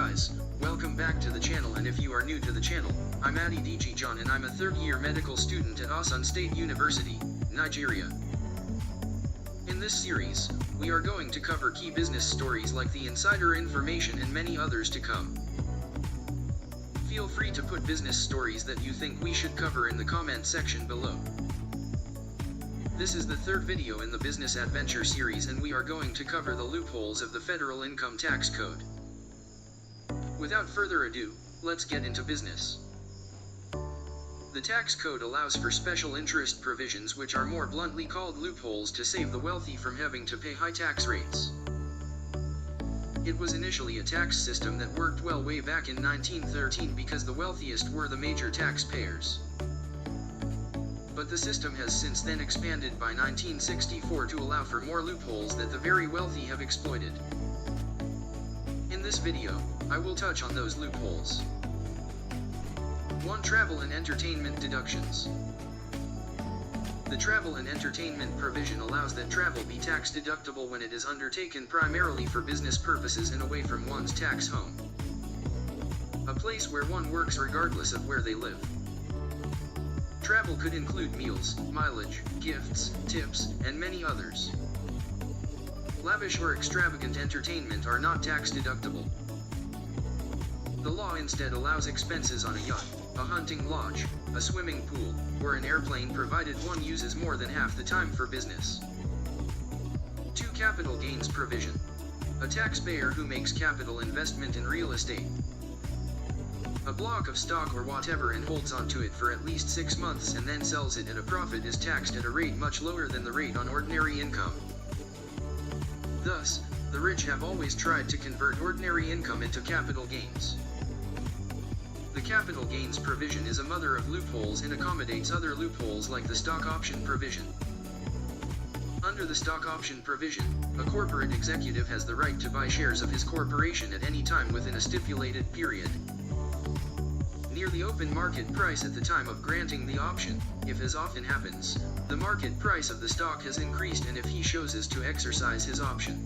guys, welcome back to the channel, and if you are new to the channel, I'm Adidiji John and I'm a third-year medical student at Osun State University, Nigeria. In this series, we are going to cover key business stories like the insider information and many others to come. Feel free to put business stories that you think we should cover in the comment section below. This is the third video in the Business Adventure series and we are going to cover the loopholes of the Federal Income Tax Code. Without further ado, let's get into business. The tax code allows for special interest provisions which are more bluntly called loopholes to save the wealthy from having to pay high tax rates. It was initially a tax system that worked well way back in 1913 because the wealthiest were the major taxpayers. But the system has since then expanded by 1964 to allow for more loopholes that the very wealthy have exploited. In this video, I will touch on those loopholes. 1. Travel and entertainment deductions. The travel and entertainment provision allows that travel be tax deductible when it is undertaken primarily for business purposes and away from one's tax home. A place where one works regardless of where they live. Travel could include meals, mileage, gifts, tips, and many others. Lavish or extravagant entertainment are not tax deductible. The law instead allows expenses on a yacht, a hunting lodge, a swimming pool, or an airplane provided one uses more than half the time for business. 2. Capital gains provision. A taxpayer who makes capital investment in real estate, a block of stock or whatever, and holds onto it for at least 6 months and then sells it at a profit is taxed at a rate much lower than the rate on ordinary income. Thus, the rich have always tried to convert ordinary income into capital gains. The capital gains provision is a mother of loopholes and accommodates other loopholes like the stock option provision. Under the stock option provision, a corporate executive has the right to buy shares of his corporation at any time within a stipulated period, near the open market price at the time of granting the option. If, as often happens, the market price of the stock has increased and if he chooses to exercise his option,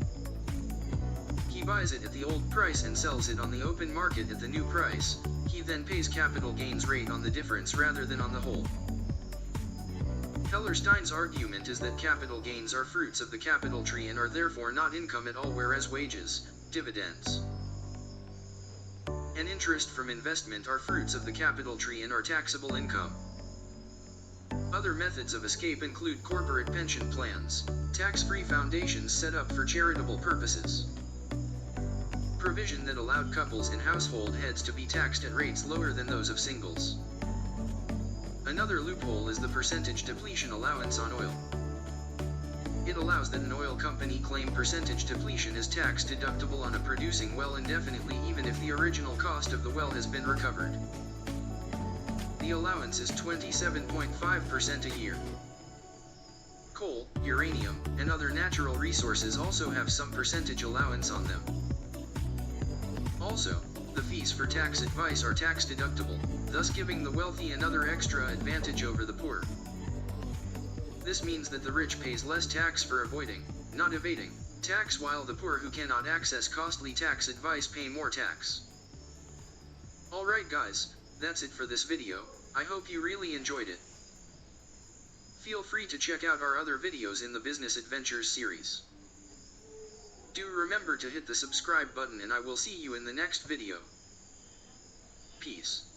he buys it at the old price and sells it on the open market at the new price, he then pays capital gains rate on the difference rather than on the whole. Hellerstein's argument is that capital gains are fruits of the capital tree and are therefore not income at all, whereas wages, dividends, and interest from investment are fruits of the capital tree and are taxable income. Other methods of escape include corporate pension plans, tax-free foundations set up for charitable purposes, provision that allowed couples and household heads to be taxed at rates lower than those of singles. Another loophole is the percentage depletion allowance on oil. It allows that an oil company claim percentage depletion is tax deductible on a producing well indefinitely even if the original cost of the well has been recovered. The allowance is 27.5% a year. Coal, uranium, and other natural resources also have some percentage allowance on them. Also, the fees for tax advice are tax deductible, thus giving the wealthy another extra advantage over the poor. This means that the rich pays less tax for avoiding, not evading, tax, while the poor who cannot access costly tax advice pay more tax. Alright guys, that's it for this video. I hope you really enjoyed it. Feel free to check out our other videos in the Business Adventures series. Do remember to hit the subscribe button and I will see you in the next video. Peace.